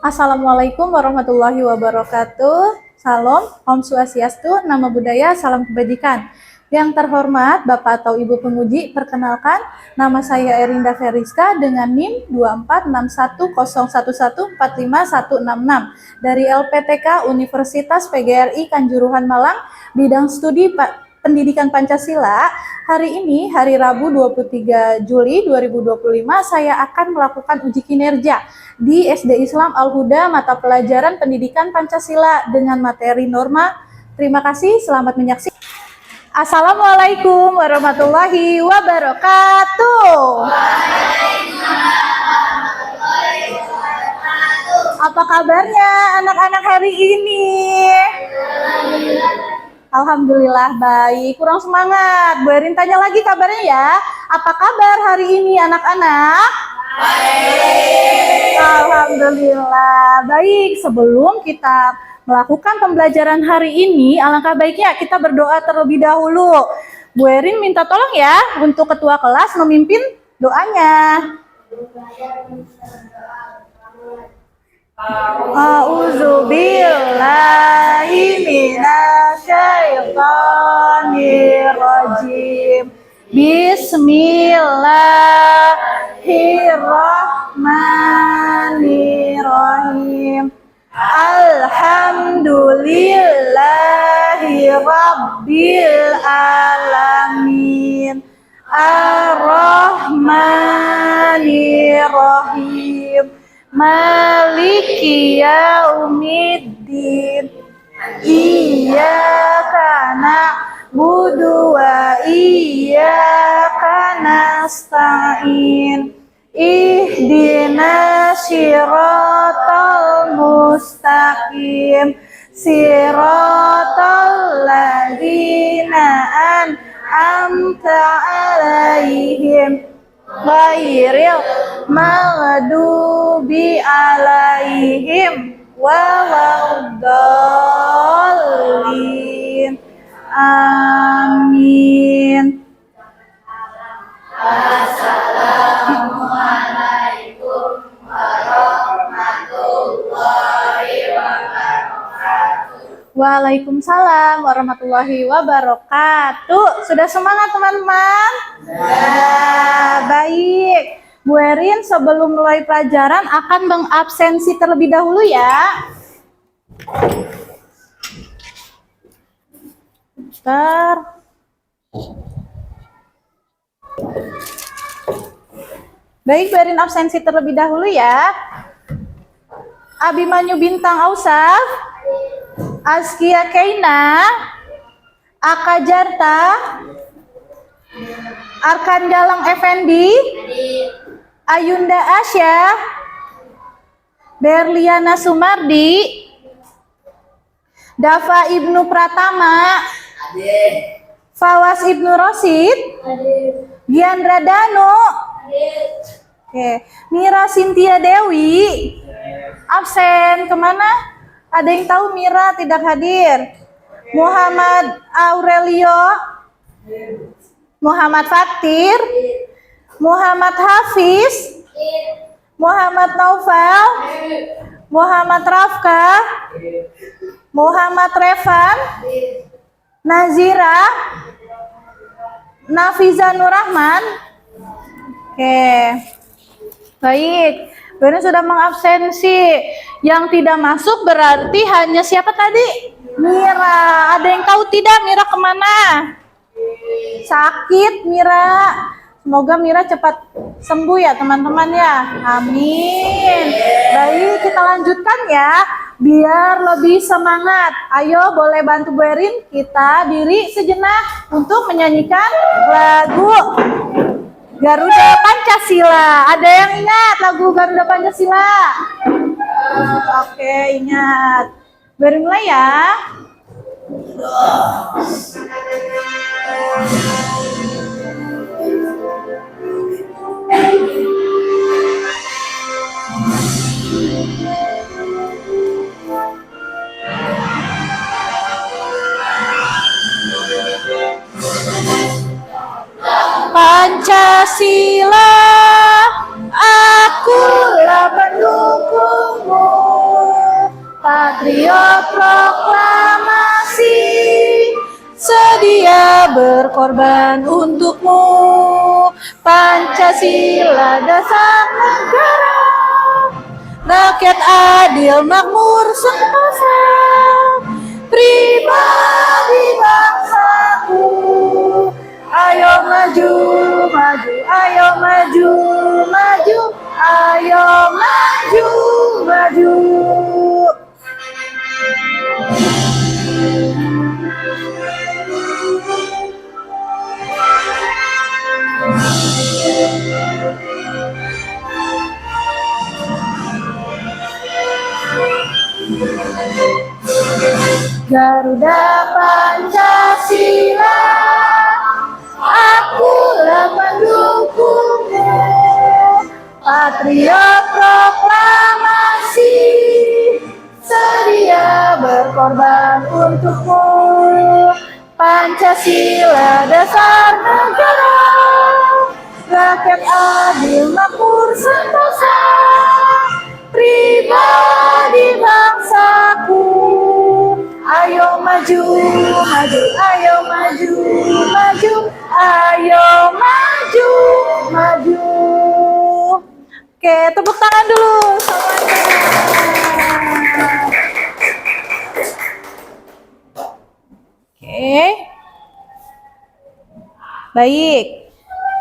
Assalamualaikum warahmatullahi wabarakatuh. Salam, Om Swastiastu, Namo Buddhaya, Salam Kebajikan. Yang terhormat Bapak atau Ibu penguji, perkenalkan nama saya Erinda Feriska dengan NIM 246101145166 dari LPTK Universitas PGRI Kanjuruhan Malang, bidang studi Pendidikan Pancasila. Hari ini, hari Rabu 23 Juli 2025, saya akan melakukan uji kinerja di SD Islam Al-Huda mata pelajaran Pendidikan Pancasila dengan materi norma. Terima kasih, selamat menyaksikan. Assalamualaikum warahmatullahi wabarakatuh. Apa kabarnya anak-anak hari ini? Alhamdulillah baik, kurang semangat. Bu Erin tanya lagi kabarnya ya. Apa kabar hari ini anak-anak? Baik. Alhamdulillah baik. Sebelum kita melakukan pembelajaran hari ini, alangkah baiknya kita berdoa terlebih dahulu. Bu Erin minta tolong ya untuk ketua kelas memimpin doanya. A'udzubillahi minasyaitonirrajim. Bismillahirrahmanirrahim. Alhamdulillahi rabbil alamin. Ar-Rahmanirrahim. Maliki yaumiddin. Iyyaka na'budu wa iyyaka nasta'in. Ihdinas siratal mustaqim. Siratal ladzina an'amta 'alaihim ghairil maghdubi 'alaihim waladdallin. Amin. Assalamualaikum warahmatullahi wabarakatuh. Waalaikumsalam warahmatullahi wabarakatuh. Sudah semangat teman-teman? Sudah. Baik. Bu Erin sebelum mulai pelajaran akan mengabsensi terlebih dahulu ya. Bentar. Baik, Bu Erin absensi terlebih dahulu ya. Abimanyu Bintang Ausaf, Azkia Keina, Aka Jarta, Arkan Galang Effendi, Ayunda Asya, Berliana Sumardi, Dava Ibnu Pratama, Fawas Ibnu Rosid, Giandra Danu, oke, Mira Sintia Dewi, absen. Kemana? Ada yang tahu Mira tidak hadir? Muhammad Aurelio, Muhammad Fatir, Muhammad Hafiz, Muhammad Naufal, Muhammad Rafka, Muhammad Revan, Nazira, Nafiza Nurrahman. Oke, baik. Benar sudah mengabsensi. Yang tidak masuk berarti hanya siapa tadi? Mira. Ada yang tahu tidak Mira kemana? Sakit Mira. Semoga Mira cepat sembuh ya teman-teman ya. Amin. Baik, kita lanjutkan ya. Biar lebih semangat. Ayo boleh bantu Bu Erin. Kita diri sejenak untuk menyanyikan lagu Garuda Pancasila. Ada yang ingat lagu Garuda Pancasila? Oke, ingat. Bu Erin mulai ya. Pancasila, akulah pendukungmu. patriot proklamasi, sedia berkorban untukmu. Pancasila dasar negara, rakyat adil makmur sentosa, pribadi bangsaku. Ayo maju, maju, ayo maju, maju, ayo maju, maju. Garuda Pancasila, akulah pendukungmu. Patriot proklamasi, sedia berkorban untukmu. Pancasila dasar negara, rakyat adil makmur sentosa, pribadi bangsaku. Ayo maju, maju, ayo maju, maju, ayo maju, maju. Oke, tepuk tangan dulu semuanya. Oke. Baik.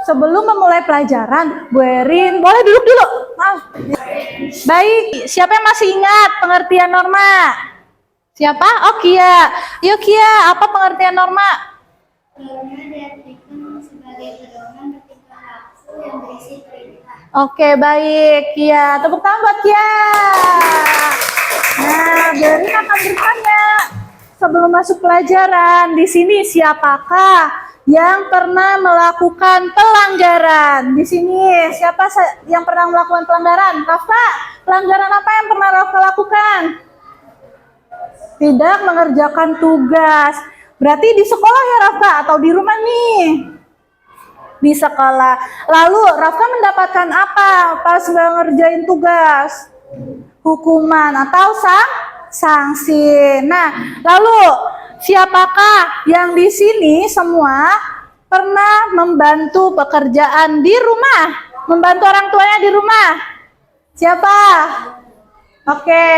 Sebelum memulai pelajaran, Bu Erin, boleh duduk dulu. Maaf. Baik, siapa yang masih ingat pengertian norma? Siapa? Oh, Kia. Yuk Kia, apa pengertian norma? Norma diartikan sebagai pedoman bertingkah laku yang berisi perintah. Oke, baik Kia. Tepuk tangan buat Kia. Nah, Berin akan bertanya. Sebelum masuk pelajaran, di sini siapakah yang pernah melakukan pelanggaran? Di sini siapa yang pernah melakukan pelanggaran? Rafa, pelanggaran apa yang pernah Rafa lakukan? Tidak mengerjakan tugas. Berarti di sekolah ya Rafa atau di rumah nih? Di sekolah. Lalu Rafa mendapatkan apa pas nggak ngerjain tugas? Hukuman atau sanksi. Nah, lalu siapakah yang di sini semua pernah membantu pekerjaan di rumah? Membantu orang tuanya di rumah? Siapa? Oke,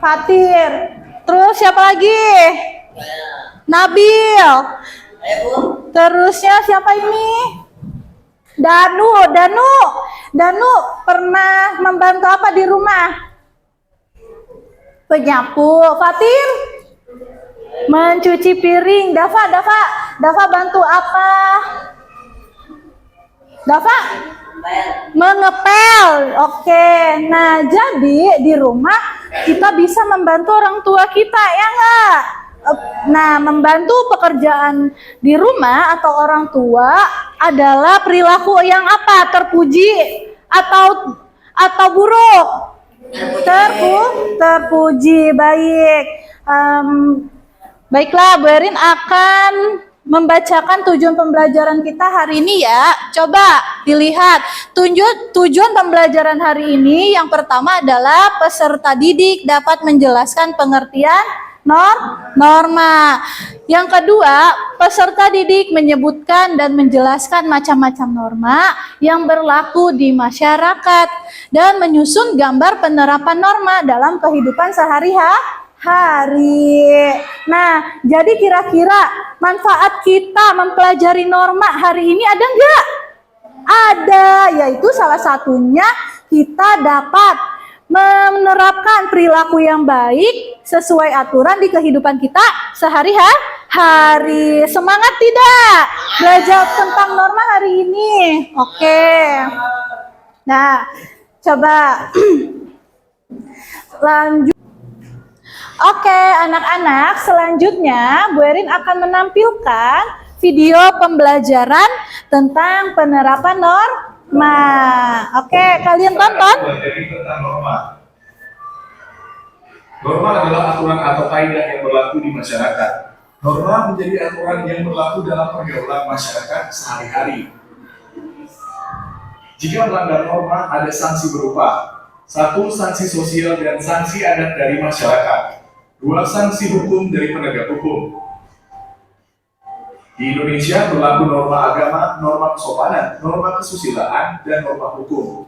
Fatir. Terus siapa lagi? Nabil. Terusnya siapa ini? Danu pernah membantu apa di rumah? Penyapu. Fatir? Mencuci piring. Dava bantu apa? Dava? Mengepel. Oke. Nah, jadi di rumah kita bisa membantu orang tua kita, ya enggak? Nah, membantu pekerjaan di rumah atau orang tua adalah perilaku yang apa? Terpuji atau buruk? Terpuji. Baik. Baiklah, Bu Erin akan membacakan tujuan pembelajaran kita hari ini ya. Coba dilihat. Tujuan pembelajaran hari ini yang pertama adalah peserta didik dapat menjelaskan pengertian norma. Yang kedua, peserta didik menyebutkan dan menjelaskan macam-macam norma yang berlaku di masyarakat dan menyusun gambar penerapan norma dalam kehidupan sehari-hari. Nah, jadi kira-kira manfaat kita mempelajari norma hari ini ada nggak? Ada, yaitu salah satunya kita dapat menerapkan perilaku yang baik sesuai aturan di kehidupan kita sehari-hari. Semangat tidak? Belajar tentang norma hari ini. Oke. Nah, coba lanjut. Oke, anak-anak, selanjutnya Bu Erin akan menampilkan video pembelajaran tentang penerapan norma. Oke, kalian tonton. Norma adalah aturan atau kaidah yang berlaku di masyarakat. Norma menjadi aturan yang berlaku dalam pergaulan masyarakat sehari-hari. Jika melanggar norma, ada sanksi berupa 1. Sanksi sosial dan sanksi adat dari masyarakat. Dua, sanksi hukum dari penegak hukum. Di Indonesia berlaku norma agama, norma kesopanan, norma kesusilaan, dan norma hukum.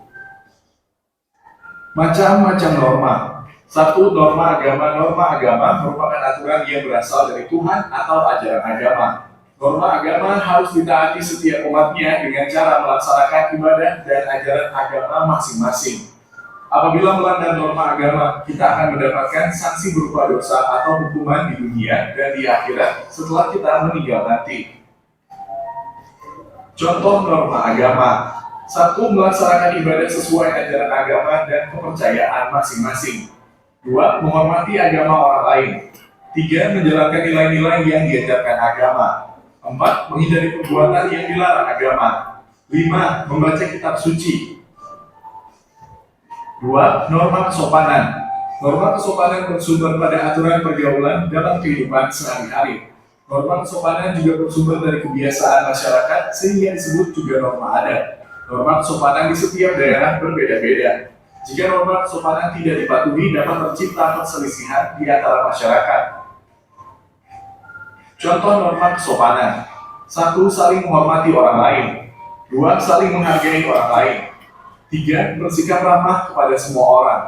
Macam-macam norma. Satu, norma agama merupakan aturan yang berasal dari Tuhan atau ajaran agama. Norma agama harus ditaati setiap umatnya dengan cara melaksanakan ibadah dan ajaran agama masing-masing. Apabila melanggar norma agama, kita akan mendapatkan sanksi berupa dosa atau hukuman di dunia dan di akhirat setelah kita meninggal nanti. Contoh norma agama. Satu, melaksanakan ibadah sesuai ajaran agama dan kepercayaan masing-masing. Dua, menghormati agama orang lain. Tiga, menjalankan nilai-nilai yang diajarkan agama. Empat, menghindari perbuatan yang dilarang agama. Lima, membaca kitab suci. Dua, norma kesopanan. Norma kesopanan bersumber pada aturan pergaulan dalam kehidupan sehari-hari. Norma kesopanan juga bersumber dari kebiasaan masyarakat sehingga disebut juga norma adat. Norma kesopanan di setiap daerah berbeda-beda. Jika norma kesopanan tidak dipatuhi, dapat tercipta perselisihan di antara masyarakat. Contoh norma kesopanan. Satu, saling menghormati orang lain. Dua, saling menghargai orang lain. Tiga, bersikap ramah kepada semua orang.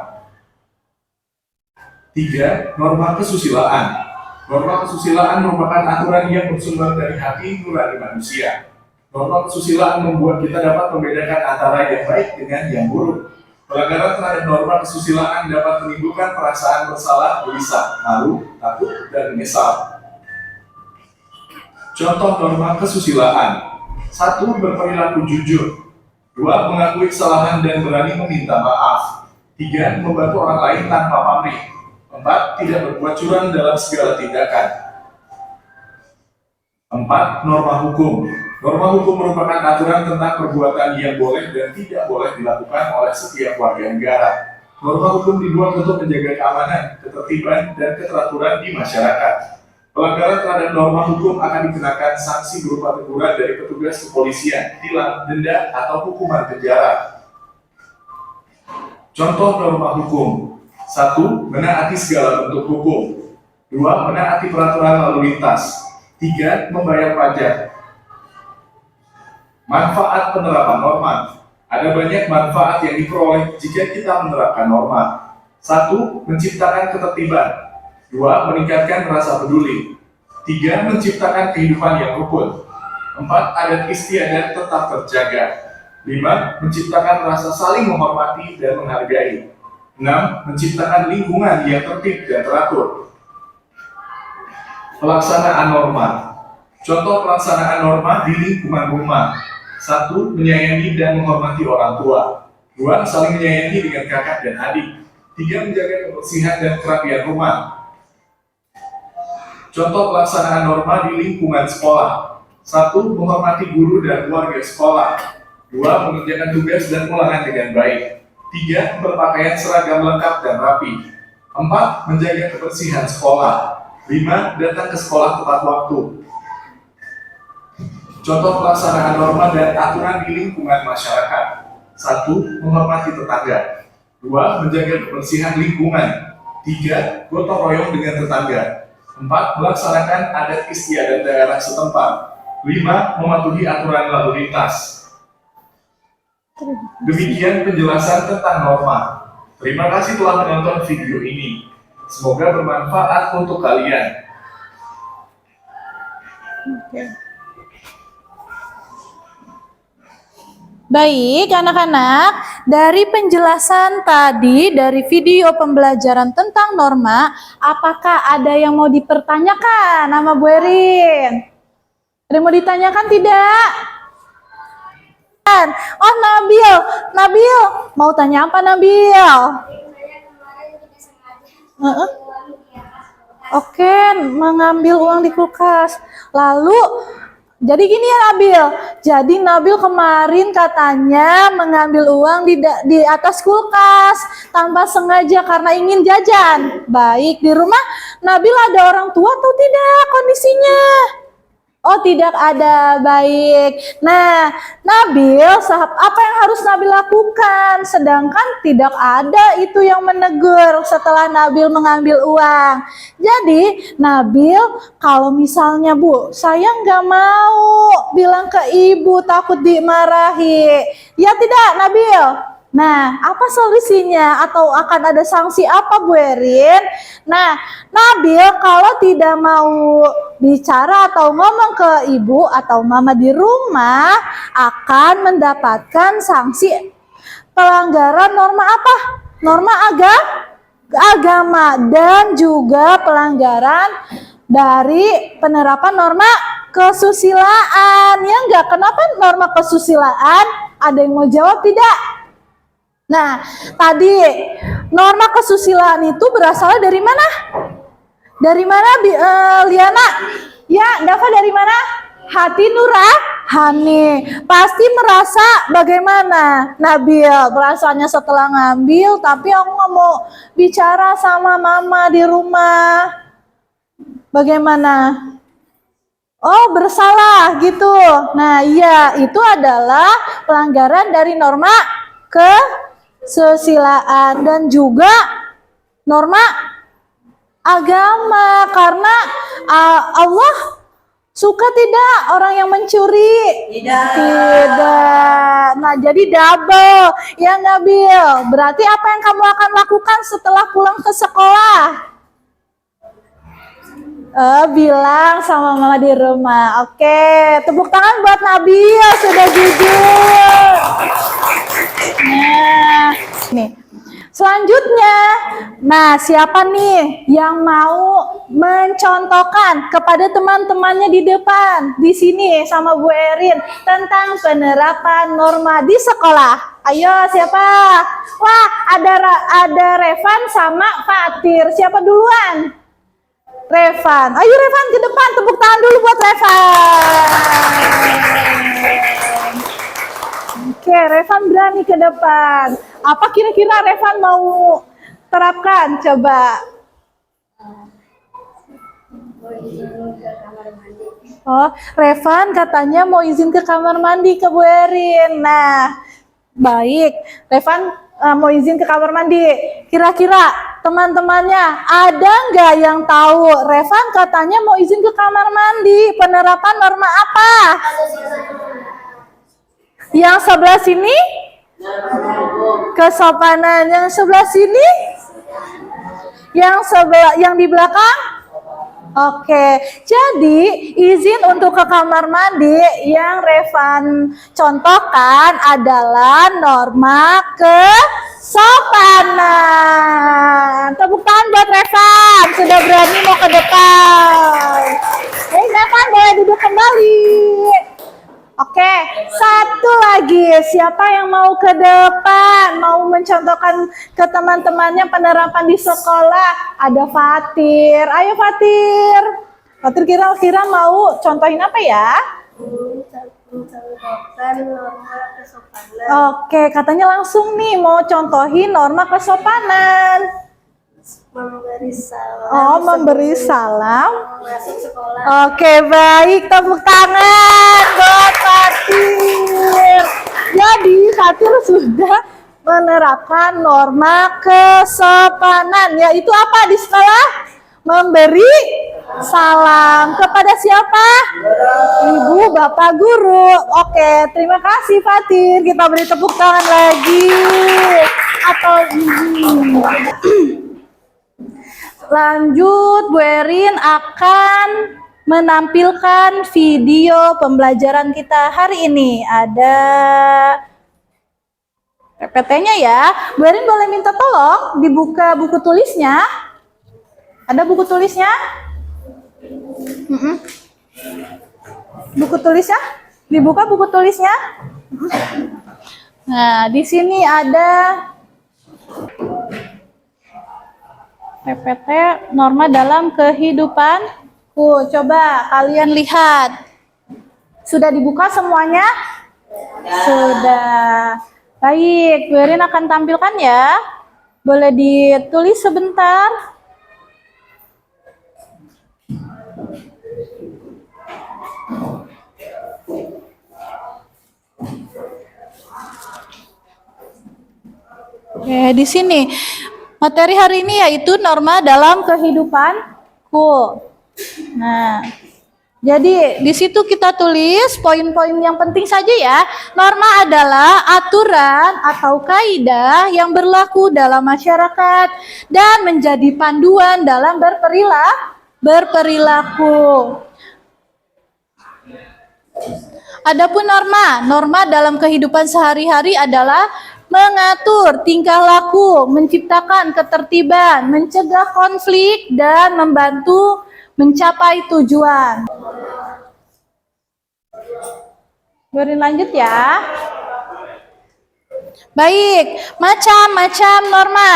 Tiga, norma kesusilaan. Norma kesusilaan merupakan aturan yang bersumber dari hati nurani manusia. Norma kesusilaan membuat kita dapat membedakan antara yang baik dengan yang buruk. Pelanggaran terhadap norma kesusilaan dapat menimbulkan perasaan bersalah, gelisah, malu, takut, dan menyesal. Contoh norma kesusilaan. Satu, berperilaku jujur. Dua, mengakui kesalahan dan berani meminta maaf. Tiga, membantu orang lain tanpa pamrih. Empat, tidak berbuat curang dalam segala tindakan. Empat, norma hukum. Norma hukum merupakan aturan tentang perbuatan yang boleh dan tidak boleh dilakukan oleh setiap warga negara. Norma hukum dibuat untuk menjaga keamanan, ketertiban, dan keteraturan di masyarakat. Pelanggaran terhadap norma hukum akan dikenakan sanksi berupa teguran dari petugas kepolisian, tilang, denda, atau hukuman penjara. Contoh norma hukum. Satu, menaati segala bentuk hukum. Dua, menaati peraturan lalu lintas. Tiga, membayar pajak. Manfaat penerapan norma. Ada banyak manfaat yang diperoleh jika kita menerapkan norma. Satu, menciptakan ketertiban. Dua, meningkatkan rasa peduli. Tiga, menciptakan kehidupan yang rukun. Empat, adat istiadat tetap terjaga. Lima, menciptakan rasa saling menghormati dan menghargai. Enam, menciptakan lingkungan yang tertib dan teratur. Pelaksanaan norma. Contoh pelaksanaan norma di lingkungan rumah. Satu, menyayangi dan menghormati orang tua. Dua, saling menyayangi dengan kakak dan adik. Tiga, menjaga kebersihan dan kerapian rumah. Contoh pelaksanaan norma di lingkungan sekolah. Satu, menghormati guru dan keluarga sekolah. Dua, mengerjakan tugas dan ulangan dengan baik. Tiga, berpakaian seragam lengkap dan rapi. Empat, menjaga kebersihan sekolah. Lima, datang ke sekolah tepat waktu. Contoh pelaksanaan norma dan aturan di lingkungan masyarakat. Satu, menghormati tetangga. Dua, menjaga kebersihan lingkungan. Tiga, gotong royong dengan tetangga. Empat, melaksanakan adat istiadat daerah setempat. Lima, mematuhi aturan lalu lintas. Demikian penjelasan tentang norma. Terima kasih telah menonton video ini. Semoga bermanfaat untuk kalian. Baik, anak-anak, dari penjelasan tadi, dari video pembelajaran tentang norma, apakah ada yang mau dipertanyakan sama Bu Erin? Ada yang mau ditanyakan tidak? Oh, Nabil, mau tanya apa Nabil? Oke, mengambil uang di kulkas. Lalu, jadi gini ya Nabil. Jadi Nabil kemarin katanya mengambil uang di atas kulkas tanpa sengaja karena ingin jajan. Baik, di rumah Nabil ada orang tua atau tidak kondisinya? Oh, tidak ada. Baik. Nah, Nabil, apa yang harus Nabil lakukan? Sedangkan tidak ada itu yang menegur setelah Nabil mengambil uang. Jadi, Nabil, kalau misalnya Bu, saya nggak mau bilang ke ibu, takut dimarahi. Ya tidak, Nabil? Nah, apa solusinya atau akan ada sanksi apa Bu Erin? Nah, Nabil kalau tidak mau bicara atau ngomong ke ibu atau mama di rumah akan mendapatkan sanksi pelanggaran norma apa? Norma agama dan juga pelanggaran dari penerapan norma kesusilaan. Ya enggak? Kenapa norma kesusilaan? Ada yang mau jawab tidak? Nah, tadi norma kesusilaan itu berasalnya dari mana? Dari mana, Liana? Ya, Dava dari mana? Hati nurani. Pasti merasa bagaimana? Nabil, perasaannya setelah ngambil, tapi aku nggak mau bicara sama mama di rumah. Bagaimana? Oh, bersalah gitu. Nah, iya, itu adalah pelanggaran dari norma kesusilaan dan juga norma agama, karena Allah suka tidak orang yang mencuri? Tidak. Nah, jadi double ya Nabil. Berarti apa yang kamu akan lakukan setelah pulang ke sekolah? Bilang sama mama di rumah. Oke, tepuk tangan buat Nabil, sudah jujur. Nah, nih. Selanjutnya, nah siapa nih yang mau mencontohkan kepada teman-temannya di depan, di sini sama Bu Erin tentang penerapan norma di sekolah? Ayo siapa? Wah, ada Revan sama Fatir. Siapa duluan? Revan. Ayo Revan ke depan, tepuk tangan dulu buat Revan. Oke, Revan berani ke depan. Apa kira-kira Revan mau terapkan? Coba. Oh, Revan katanya mau izin ke kamar mandi ke Bu Erin. Nah, baik. Revan mau izin ke kamar mandi. Kira-kira teman-temannya ada nggak yang tahu? Revan katanya mau izin ke kamar mandi. Penerapan norma apa? Yang sebelah sini? Kesopanan. Yang sebelah sini? Yang di belakang? Oke, jadi izin untuk ke kamar mandi yang Revan contohkan adalah norma kesopanan. Tepuk tangan buat Revan, sudah berani mau ke depan. Revan boleh duduk kembali. Oke, satu lagi. Siapa yang mau ke depan? Mau mencontohkan ke teman-temannya penerapan di sekolah? Ada Fatir. Ayo Fatir. Fatir kira-kira mau contohin apa ya? Mencontohkan norma kesopanan. Oke, katanya langsung nih mau contohin norma kesopanan. Memberi salam. Oh, memberi salam. Masuk sekolah. Oke, baik. Tepuk tangan buat Fatir. Jadi, Fatir sudah menerapkan norma kesopanan. Yaitu apa di sekolah? Memberi salam. Kepada siapa? Ibu, bapak, guru. Oke, terima kasih Fatir. Kita beri tepuk tangan lagi. Atau ini. Lanjut, Bu Erin akan menampilkan video pembelajaran kita hari ini. Ada PPT-nya ya. Bu Erin boleh minta tolong dibuka buku tulisnya. Ada buku tulisnya? Buku tulisnya? Dibuka buku tulisnya. Nah, di sini ada PPT norma dalam kehidupanku. Coba kalian lihat. Sudah dibuka semuanya? Sudah. Baik, Bu Erin akan tampilkan ya. Boleh ditulis sebentar. Oke, di sini materi hari ini yaitu norma dalam kehidupanku. Nah, jadi di situ kita tulis poin-poin yang penting saja ya. Norma adalah aturan atau kaidah yang berlaku dalam masyarakat dan menjadi panduan dalam berperilaku. Adapun norma dalam kehidupan sehari-hari adalah mengatur tingkah laku, menciptakan ketertiban, mencegah konflik, dan membantu mencapai tujuan. Beri lanjut ya. Baik, macam-macam norma.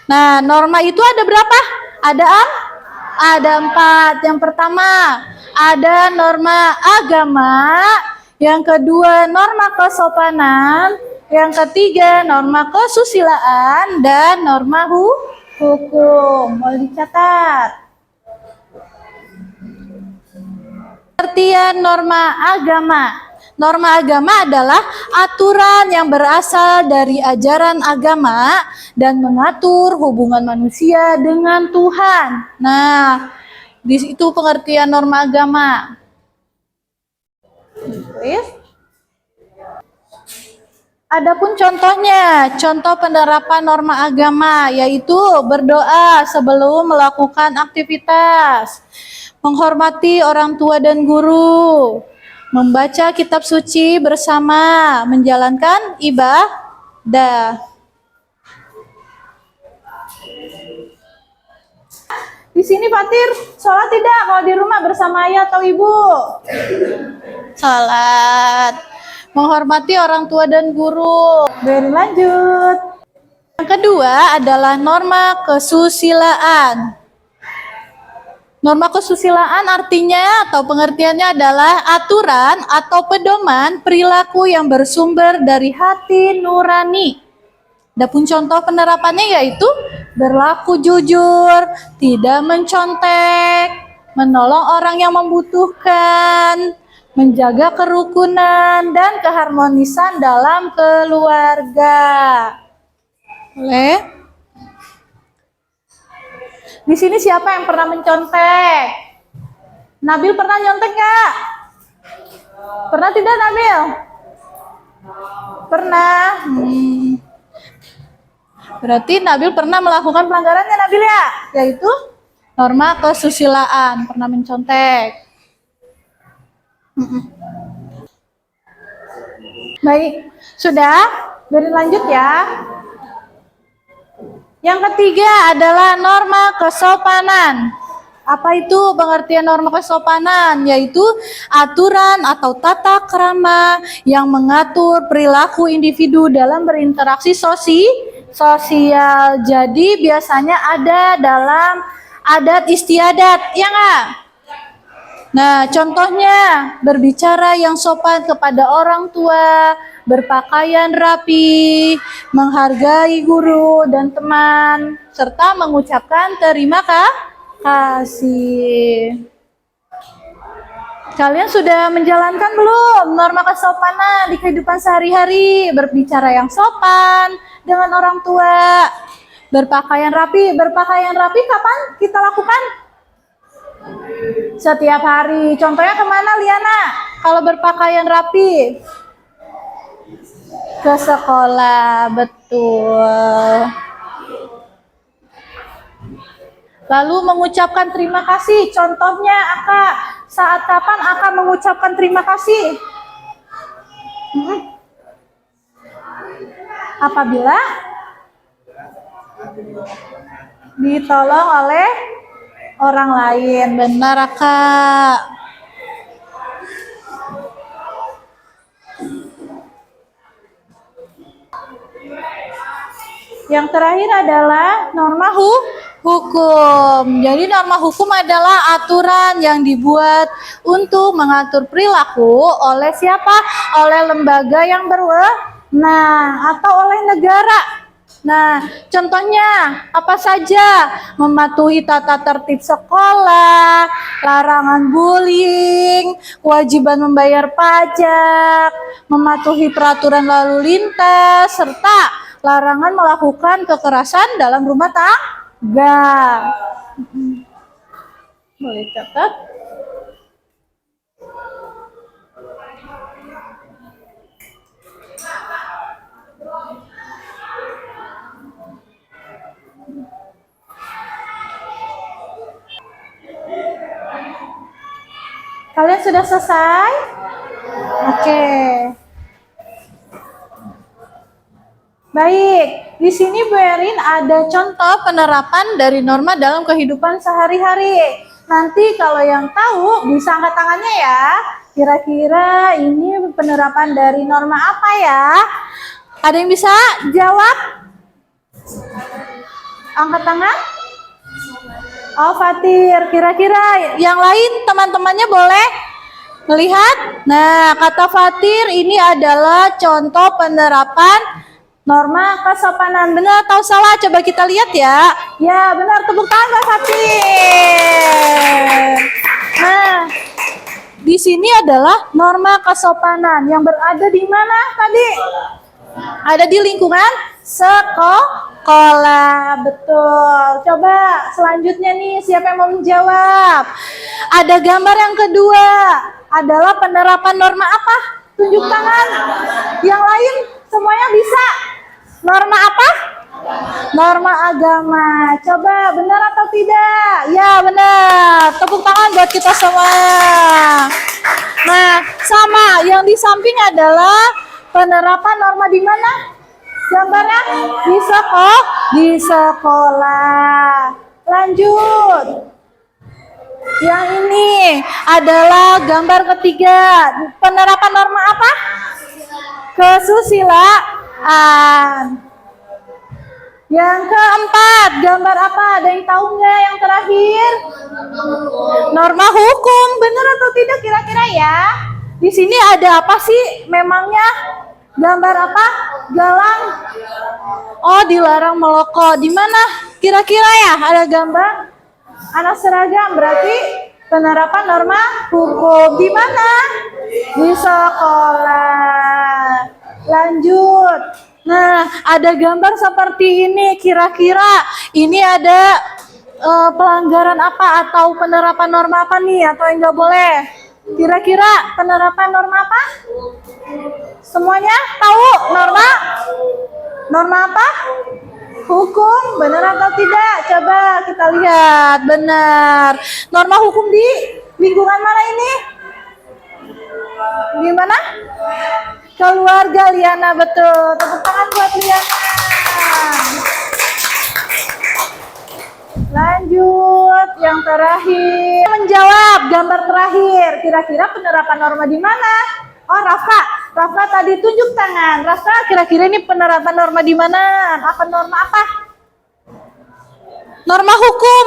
Nah, norma itu ada berapa? Ada 4. Yang pertama, ada norma agama. Yang kedua, norma kesopanan. Yang ketiga, norma kesusilaan. Dan norma hukum. Boleh dicatat. Pengertian norma agama. Norma agama adalah aturan yang berasal dari ajaran agama dan mengatur hubungan manusia dengan Tuhan. Nah, di situ pengertian norma agama. Adapun contohnya, contoh penerapan norma agama yaitu berdoa sebelum melakukan aktivitas, menghormati orang tua dan guru, membaca kitab suci bersama, menjalankan ibadah. Di sini Fatir, sholat tidak kalau di rumah bersama ayah atau ibu? Sholat. Menghormati orang tua dan guru. Beri lanjut. Yang kedua adalah norma kesusilaan. Norma kesusilaan artinya atau pengertiannya adalah aturan atau pedoman perilaku yang bersumber dari hati nurani. Adapun contoh penerapannya yaitu berlaku jujur, tidak mencontek, menolong orang yang membutuhkan, menjaga kerukunan dan keharmonisan dalam keluarga. Boleh? Di sini siapa yang pernah mencontek? Nabil pernah nyontek nggak? Pernah tidak Nabil? Pernah. Berarti Nabil pernah melakukan pelanggarannya Nabil ya? Yaitu norma kesusilaan, pernah mencontek. Baik, sudah? Beri lanjut ya. Yang ketiga adalah norma kesopanan. Apa itu pengertian norma kesopanan? Yaitu aturan atau tata krama yang mengatur perilaku individu dalam berinteraksi sosial. Jadi biasanya ada dalam adat istiadat, ya nggak? Nah, contohnya berbicara yang sopan kepada orang tua, berpakaian rapi, menghargai guru dan teman, serta mengucapkan terima kasih. Kalian sudah menjalankan belum norma kesopanan di kehidupan sehari-hari? Berbicara yang sopan dengan orang tua, berpakaian rapi. Berpakaian rapi kapan kita lakukan? Setiap hari. Contohnya kemana Liana? Kalau berpakaian rapi? Ke sekolah, betul. Lalu mengucapkan terima kasih. Contohnya Aka, saat kapan Aka mengucapkan terima kasih? Apabila ditolong oleh orang lain. Benar Kak. Yang terakhir adalah norma hukum. Jadi norma hukum adalah aturan yang dibuat untuk mengatur perilaku oleh siapa? Oleh lembaga yang berwenang atau oleh negara. Nah, contohnya apa saja? Mematuhi tata tertib sekolah, larangan bullying, kewajiban membayar pajak, mematuhi peraturan lalu lintas, serta Larangan melakukan kekerasan dalam rumah tangga. Boleh catat. Kalian sudah selesai? Oke. Baik, di sini Bu Erin ada contoh penerapan dari norma dalam kehidupan sehari-hari. Nanti kalau yang tahu bisa angkat tangannya ya. Kira-kira ini penerapan dari norma apa ya? Ada yang bisa jawab? Angkat tangan. Oh, Fatir. Kira-kira yang lain teman-temannya boleh melihat? Nah, kata Fatir ini adalah contoh penerapan norma kesopanan. Benar atau salah? Coba kita lihat ya. Ya, benar. Tepuk tangan Mbak Fatir. Nah, di sini adalah norma kesopanan yang berada di mana tadi? Ada di lingkungan sekolah. Betul. Coba selanjutnya nih, siapa yang mau menjawab? Ada gambar yang kedua. Adalah penerapan norma apa? Tunjuk tangan. Yang lain semuanya bisa. Norma apa? Norma agama. Coba benar atau tidak? Ya, benar. Tepuk tangan buat kita semua. Nah, sama yang di samping adalah penerapan norma di mana? Gambarnya di sekolah. Lanjut. Yang ini adalah gambar ketiga. Penerapan norma apa? Kesusilaan. Yang keempat, gambar apa? Ada yang tahu nggak yang terakhir? Norma hukum. Benar atau tidak kira-kira ya? Di sini ada apa sih memangnya? Gambar apa? Galang. Oh, dilarang merokok. Di mana? Kira-kira ya ada gambar anak seragam. Berarti penerapan norma hukum di mana? Di sekolah. Lanjut. Nah, ada gambar seperti ini. Kira-kira ini ada pelanggaran apa atau penerapan norma apa nih? Atau yang nggak boleh? Kira-kira penerapan norma apa? Semuanya tahu norma? Norma apa? Hukum. Benar atau tidak? Coba kita lihat. Benar. Norma hukum di lingkungan mana ini? Di mana? Keluarga Liana, betul. Tepuk tangan buat Liana. Lanjut, yang terakhir. Menjawab gambar terakhir. Kira-kira penerapan norma di mana? Oh, Rafa. Rafa tadi tunjuk tangan. Rafa, kira-kira ini penerapan norma di mana? Apa norma apa? Norma hukum.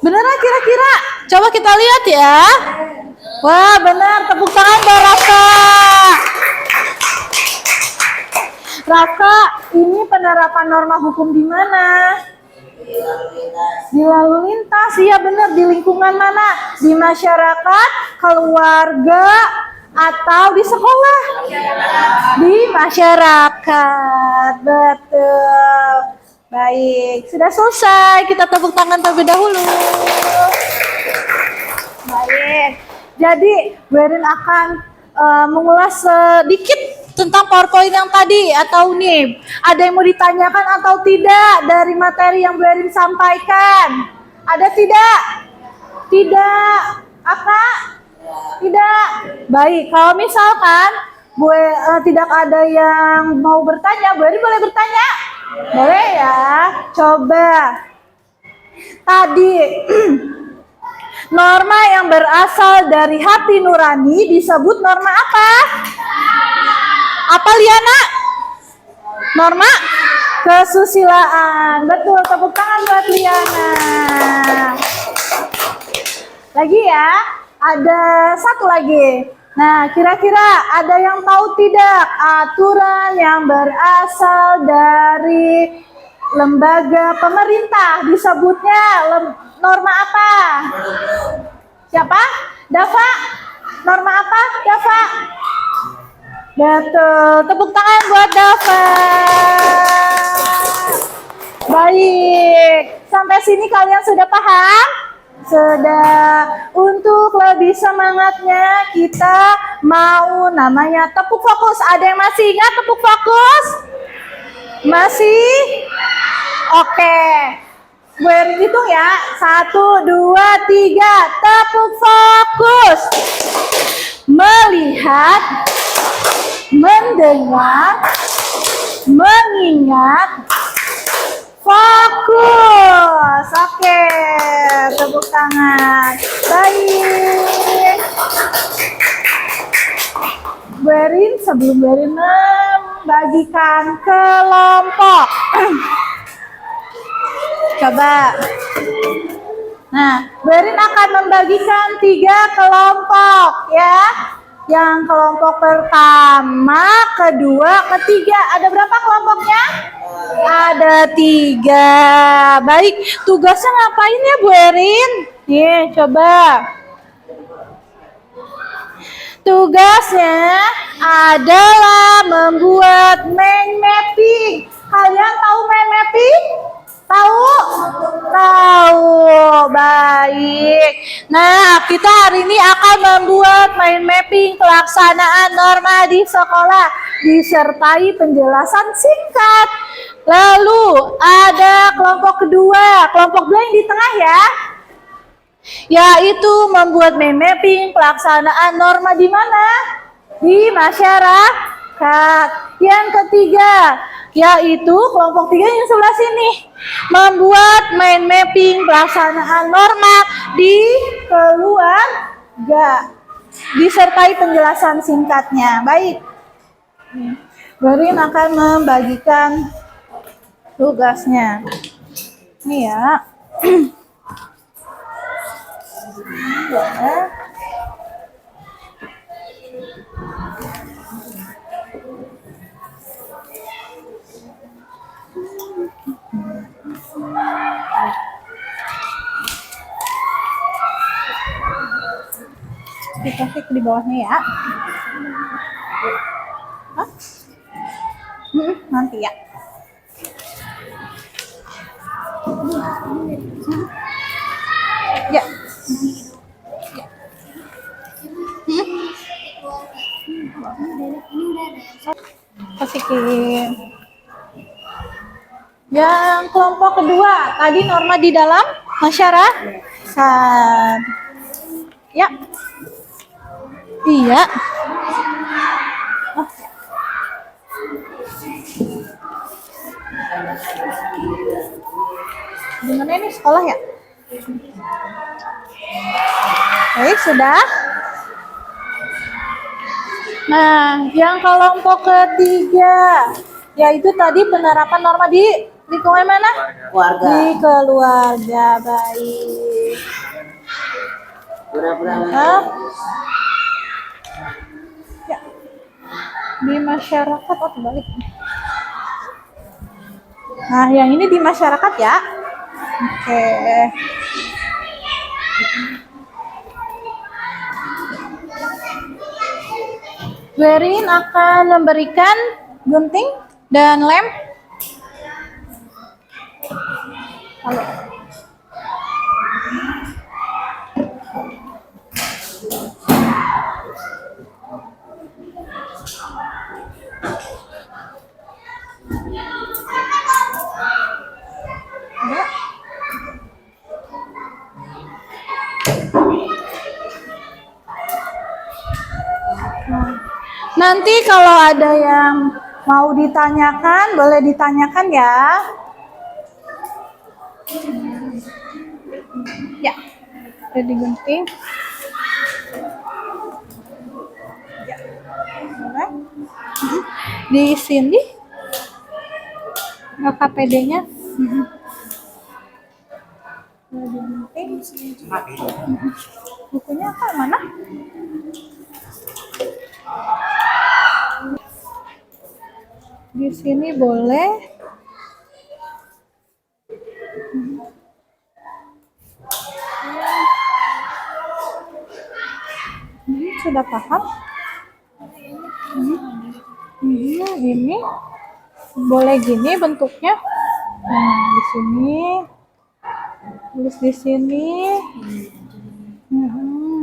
Beneran kira-kira? Coba kita lihat ya. Wah, benar. Tepuk tangan buat Rafa. Rafa, ini penerapan norma hukum di mana? Di lalu lintas. Iya benar. Di lingkungan mana? Di masyarakat, keluarga, atau di sekolah? Di masyarakat. Betul. Baik, sudah selesai. Kita tepuk tangan terlebih dahulu. Baik. Jadi, Bu Erin akan mengulas sedikit tentang PowerPoint yang tadi atau NIM. Ada yang mau ditanyakan atau tidak dari materi yang Bu Erin sampaikan? Ada tidak? Tidak. Apa? Tidak. Baik, kalau misalkan tidak ada yang mau bertanya, Bu Erin boleh bertanya? Boleh ya. Coba. Tadi norma yang berasal dari hati nurani disebut norma apa? Apa Liana? Norma kesusilaan. Betul, tepuk tangan buat Liana. Lagi ya, ada satu lagi. Nah, kira-kira ada yang tahu tidak aturan yang berasal dari lembaga pemerintah disebutnya norma apa? Siapa? Dava? Norma apa? Dava? Betul. Tepuk tangan buat Dava. Baik. Sampai sini kalian sudah paham? Sudah. Untuk lebih semangatnya kita mau namanya tepuk fokus. Ada yang masih ingat tepuk fokus? Masih? Oke. Gue hitung ya. 1, 2, 3. Tepuk fokus. Melihat, mendengar, mengingat, fokus. Oke, tepuk tangan. Baik. Berin, sebelum Berin membagikan kelompok. Coba. Nah, Berin akan membagikan 3 kelompok ya. Yang kelompok pertama, kedua, ketiga. Ada berapa kelompoknya? Ada 3. Baik, tugasnya ngapain ya Bu Erin? Nih, coba. Tugasnya adalah membuat mind mapping. Kalian tahu mind mapping? Tahu? Tahu. Baik. Nah, kita hari ini akan membuat mind mapping pelaksanaan norma di sekolah disertai penjelasan singkat. Lalu ada kelompok kedua, kelompok 2 yang di tengah ya. Yaitu membuat mind mapping pelaksanaan norma di mana? Di masyarakat. Yang ketiga, yaitu kelompok 3 yang sebelah sini, membuat mind mapping pelaksanaan norma di keluarga disertai penjelasan singkatnya. Baik, Berin akan membagikan tugasnya. Ini ya. Ya. Kita klik di bawahnya ya. Hah? Nanti ya. Ya. Masukin. Yang kelompok kedua, tadi norma di dalam masyarakat. Ya. Iya. Oh. Gimana ini sekolah ya? Baik, sudah. Nah, yang kelompok ketiga, yaitu tadi penerapan norma di lingkungan mana? Keluarga. Di keluarga. Baik. Nah, ya. Di masyarakat atau balik? Nah, yang ini di masyarakat ya. Oke. Berin akan memberikan gunting dan lem. Halo. Ada? Nanti kalau ada yang mau ditanyakan, boleh ditanyakan ya. Ya, udah digunting. Ya, boleh. Di sini KPD-nya. Udah digunting. Bukunya apa mana? Di sini boleh. Sudah paham? Ini boleh gini bentuknya. Nah, di sini tulis di sini.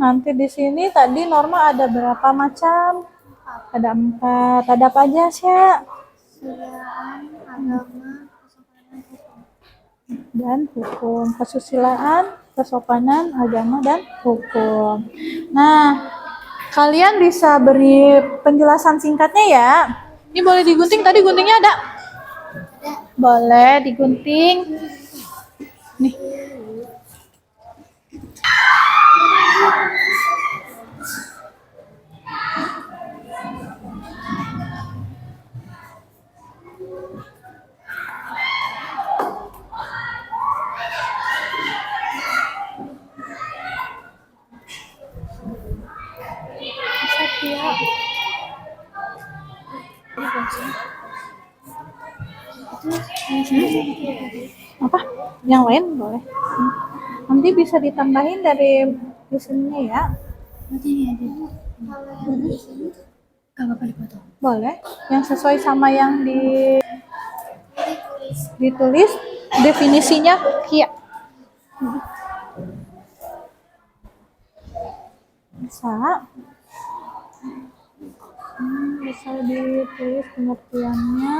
Nanti di sini tadi norma ada berapa macam? Ada 4. Ada apa aja sih? Kesusilaan, agama, kesopanan, hukum. Dan hukum. Kesusilaan, kesopanan, agama, dan hukum. Nah, kalian bisa beri penjelasan singkatnya ya. Ini boleh digunting, tadi guntingnya ada? Boleh digunting. Nih. Satya. Apa? Yang lain boleh. Nanti bisa ditambahin dari tulisannya ya. Berarti ini ada. Kalau yang di sini gak apa-apa dipotong. Boleh. Yang sesuai sama yang Ditulis. ditulis definisinya kia. Bisa. Bisa ditulis pengertiannya.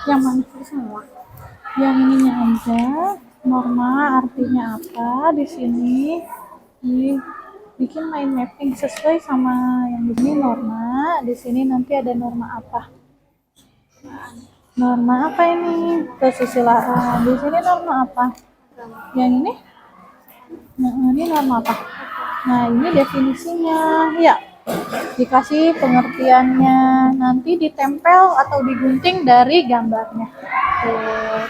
Yang mana? Semua. Yang ininya aja. Norma artinya apa di sini? Nih, bikin mind mapping sesuai sama yang di sini norma. Di sini nanti ada norma apa? Norma apa ini? Kesusilaan. Di sini norma apa? Yang ini? Nah, ini norma apa? Nah, ini definisinya. Ya, dikasih pengertiannya. Nanti ditempel atau digunting dari gambarnya. Tuh.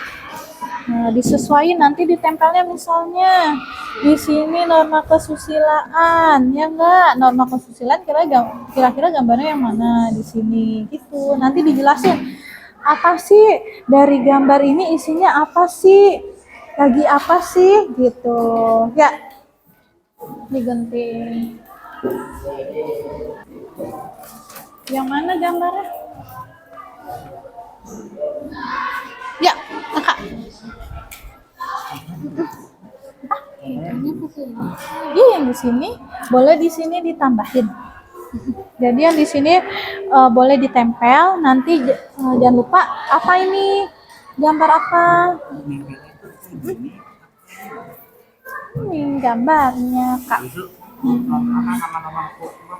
Nah, disesuaikan nanti ditempelnya misalnya di sini norma kesusilaan, ya enggak? Norma kesusilaan kira-kira gambarnya yang mana di sini gitu. Nanti dijelasin apa sih dari gambar ini isinya apa sih? Lagi apa sih gitu. Ya. Digunting. Yang mana gambarnya? Ya, Kakak. Iya, yang di sini boleh di sini ditambahin. Jadi yang di sini boleh ditempel. Nanti jangan lupa apa ini gambar apa? Ini gambarnya Kak.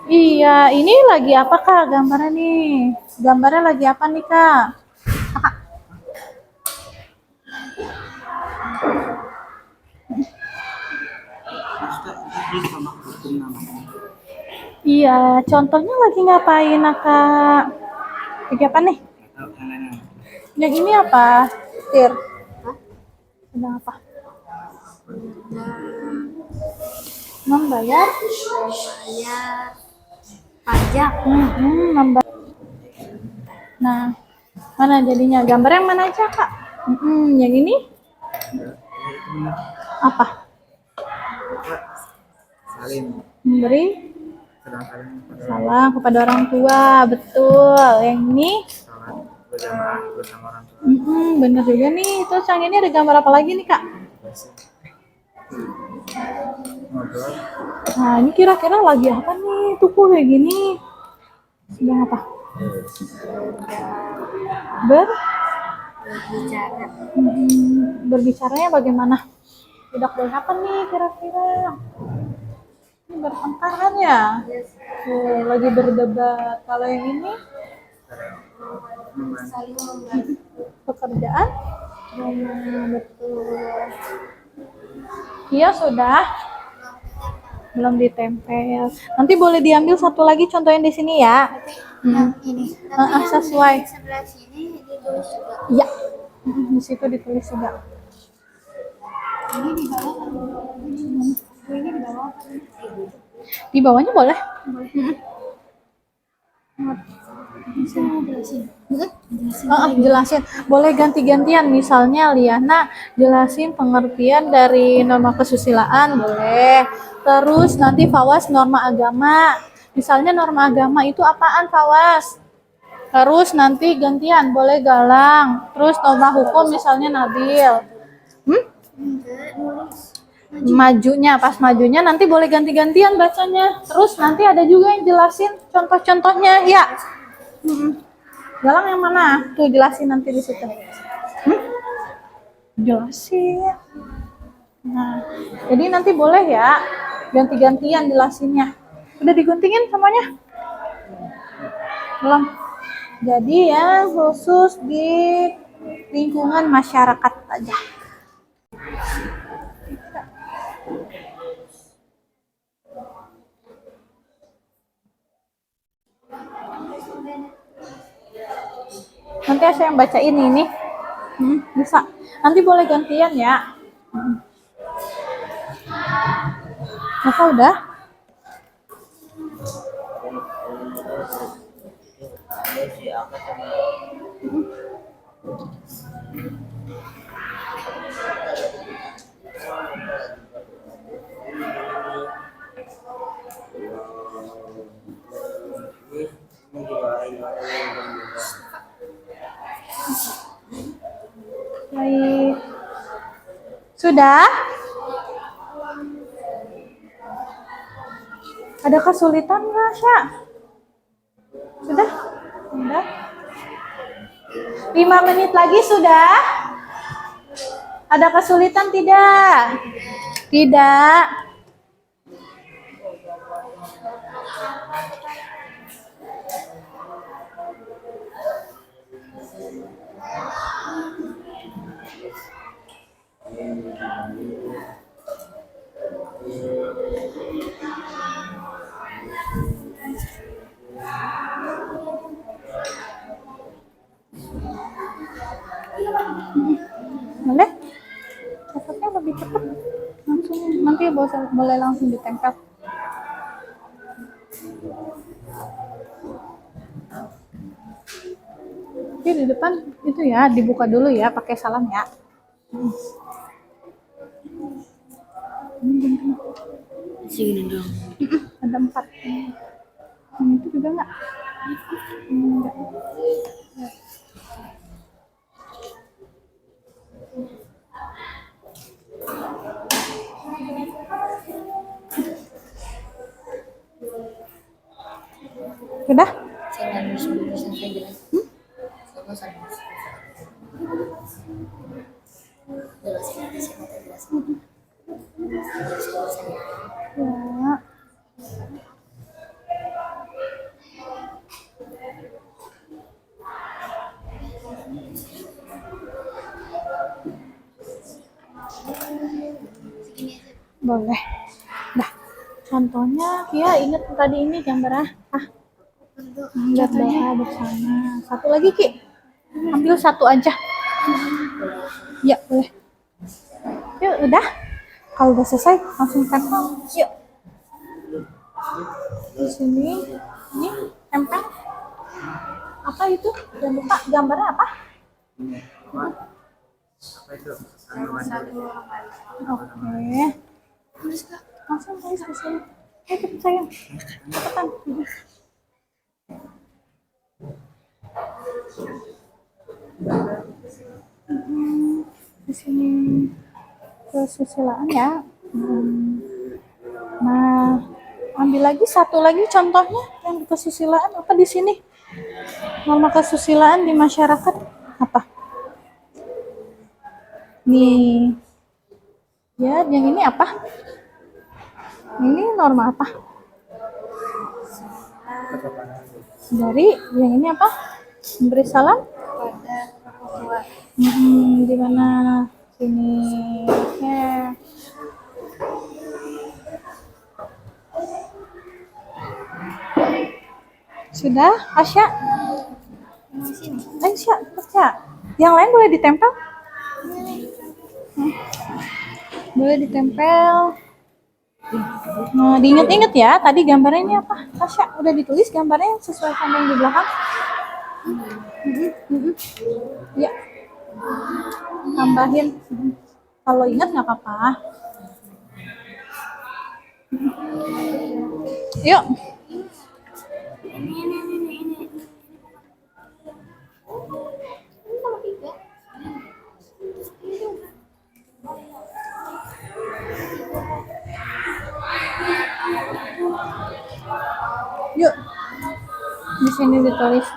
Iya, ini lagi apa Kak gambarnya nih? Gambarnya lagi apa nih Kak? Kakak. Iya, contohnya lagi ngapain Kak? Lagi apa nih? Yang ini apa? Tir. Sedang apa? Membayar pajak. Nah, mana jadinya? Gambar yang mana aja Kak? Yang ini? Apa? Memberi salam kepada orang tua, betul. Yang ini? Bener juga nih. Terus yang ini ada gambar apa lagi nih Kak? Nah, ini kira-kira lagi apa nih? Tuh kok kayak gini. Sedang apa? Berbicara. Berbicaranya bagaimana? Tidak boleh apa nih kira-kira? Ini bertengkar kan ya? Lagi berdebat. Kalau yang ini? Saling membantu. Pekerjaan? Betul. Iya sudah. Belum ditempel. Nanti boleh diambil satu lagi contohnya di sini ya. Yang ini. Tapi yang Sesuai. di sebelah sini ditulis juga. Iya. Di situ ditulis juga. Ini di bawah kan? Ini di bawah kan? Di bawahnya boleh. Bisa jelasin. Jelasin. Jelasin. Boleh ganti-gantian. Misalnya Liana jelasin pengertian dari norma kesusilaan, boleh. Terus nanti Fawas norma agama. Misalnya norma agama itu apaan Fawas? Terus nanti gantian, boleh Galang. Terus norma hukum misalnya Nabil. Enggak, nulis. Majunya, pas majunya nanti boleh ganti-gantian bacanya. Terus nanti ada juga yang jelasin contoh-contohnya, ya. Galang yang mana? Tuh jelasin nanti di situ. Jelasin. Nah, jadi nanti boleh ya ganti-gantian jelasinnya. Udah diguntingin semuanya? Belum. Jadi ya khusus di lingkungan masyarakat aja. Nanti saya yang bacain ini. Bisa. Nanti boleh gantian ya. Masa udah? Baik. Sudah? Ada kesulitan nggak, Sya? Sudah? Sudah? 5 menit lagi sudah? Ada kesulitan tidak? Tidak. Boleh? Cepatnya lebih cepat. Langsung nanti boleh langsung ditempel. Oke, di depan itu ya dibuka dulu ya pakai salam ya. Segini dong. Ada 4. Itu juga enggak? Enggak. Sudah? Saya nulis dulu sampai jelas. Sama sama. Jelasin di sini jelasin. Ya. Boleh. Nah, contohnya Kia ingat tadi ini gambar berdoa bersama. Satu lagi Ki. Ambil satu aja. Ya, boleh. Yuk, udah. Kalau udah selesai langsung tempel. Yuk. Di sini ini tempel. Apa itu? Jangan lupa gambarnya apa? Oke. Langsung tulis di sini. Cepet sayang. Cepetan. Di sini kesusilaan ya. Nah, ambil lagi satu lagi contohnya yang kesusilaan apa di sini? Norma kesusilaan di masyarakat apa? Nih. Ya, yang ini apa? Ini norma apa? Dari yang ini apa? Memberi salam Pada orang tua. di mana? Sini. Oke. Sudah, Asya? Yang sini. Asya, Asya. Yang lain boleh ditempel? Boleh ditempel. Nah, diinget-inget ya, tadi gambarnya ini apa? Asya, udah ditulis gambarnya sesuai sama yang di belakang? Ya, tambahin. Kalau ingat nggak apa-apa. Yuk. Ini. Nomor 3. Yuk. Di sini ditulis.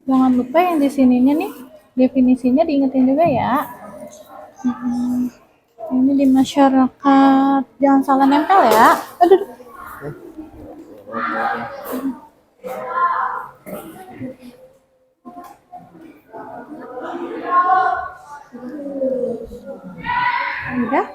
Jangan lupa yang di sininya nih, definisinya diingetin juga ya. Ini di masyarakat. Jangan salah nempel ya. Aduh. Udah.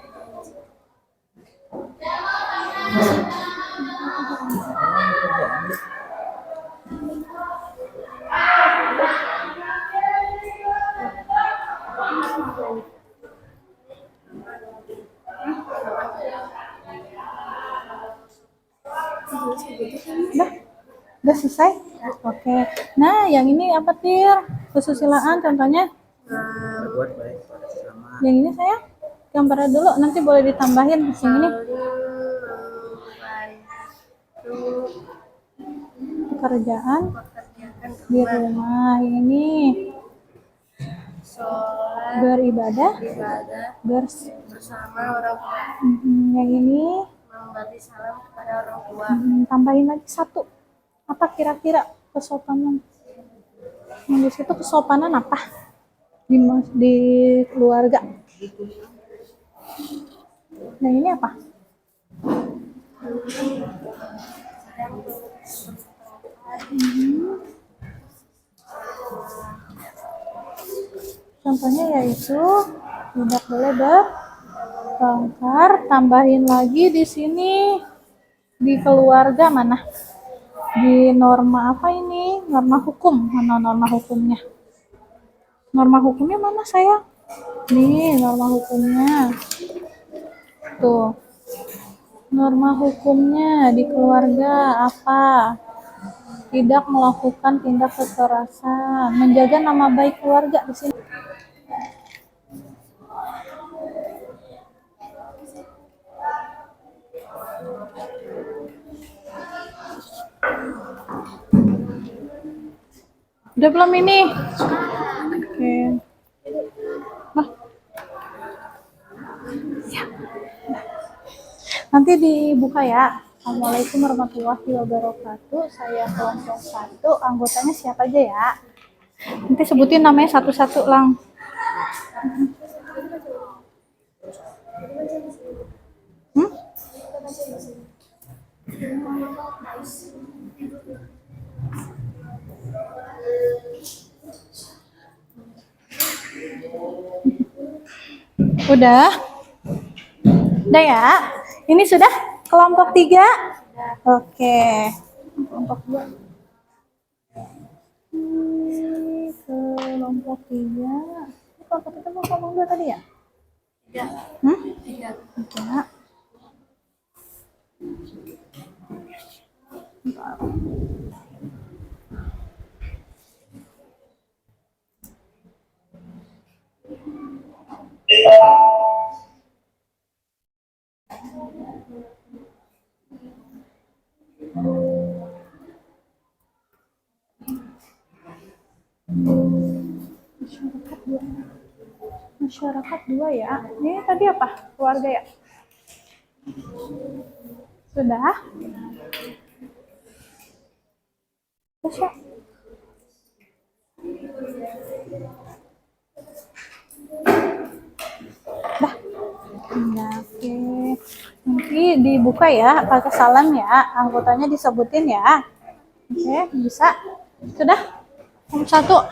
Udah selesai? Oke. Nah, yang ini apa, Tir? Kesusilaan contohnya? Berbuat baik pada sesama. Yang ini saya gambarnya dulu, nanti boleh ditambahin yang ini. Pekerjaan di rumah yang ini. Sholat Beribadah ibadah bersama orang tua. yang ini. Memberi salam kepada orang tua. Tambahin lagi satu. Apa kira-kira kesopanan? Yang di situ kesopanan apa? Di keluarga. Nah, ini apa? Contohnya yaitu tidak boleh bertengkar. Tambahin lagi di sini di keluarga mana? Di norma apa ini? Norma hukum. Mana norma hukumnya? Norma hukumnya mana sayang? Nih norma hukumnya. Tuh. Norma hukumnya di keluarga apa? Tidak melakukan tindak kekerasan, menjaga nama baik keluarga di sini. Udah belum ini? Oke. Nah. Ya. Nanti dibuka ya. Assalamualaikum warahmatullahi wabarakatuh. Saya kelompok 1. Anggotanya siapa aja ya? Nanti sebutin namanya satu-satu lang. Udah? Udah ya? Ini sudah kelompok 3? Oke. Kelompok 2. Kelompok 3. Kelompok itu mau kelompok 2 tadi ya? Tidak. 3. Bentar. Masyarakat 2 ya. Ini tadi apa? Keluarga ya? Sudah? Terus ya? Dah. Nah, oke. Nanti dibuka ya, pakai salam ya. Anggotanya disebutin ya. Oke, bisa. Sudah? Nomor 1.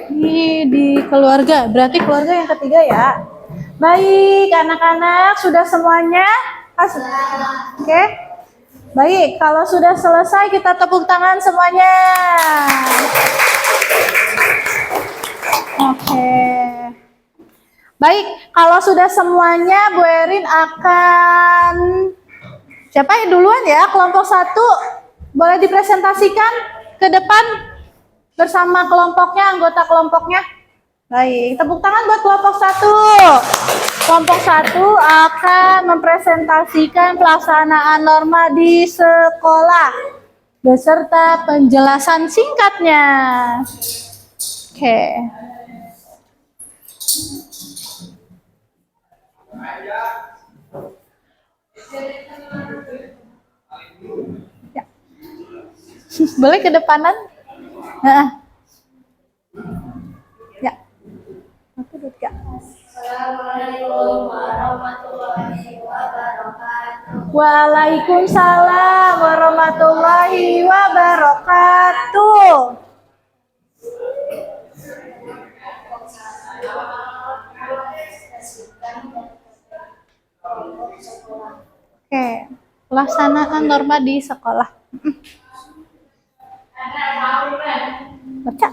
Ini di keluarga, berarti keluarga yang ketiga ya. Baik, anak-anak sudah semuanya? Oke. Baik, kalau sudah selesai kita tepuk tangan semuanya. Oke. Baik, kalau sudah semuanya Bu Erin akan siapa yang duluan ya? Kelompok 1 boleh dipresentasikan ke depan bersama kelompoknya, anggota kelompoknya. Baik, tepuk tangan buat kelompok 1. Kelompok 1 akan mempresentasikan pelaksanaan norma di sekolah beserta penjelasan singkatnya. Oke. Ya. Boleh ke depanan? Nah. Ya. Assalamualaikum warahmatullahi wabarakatuh. Waalaikumsalam warahmatullahi wabarakatuh. Oke, pelaksanaan norma di sekolah. Baca.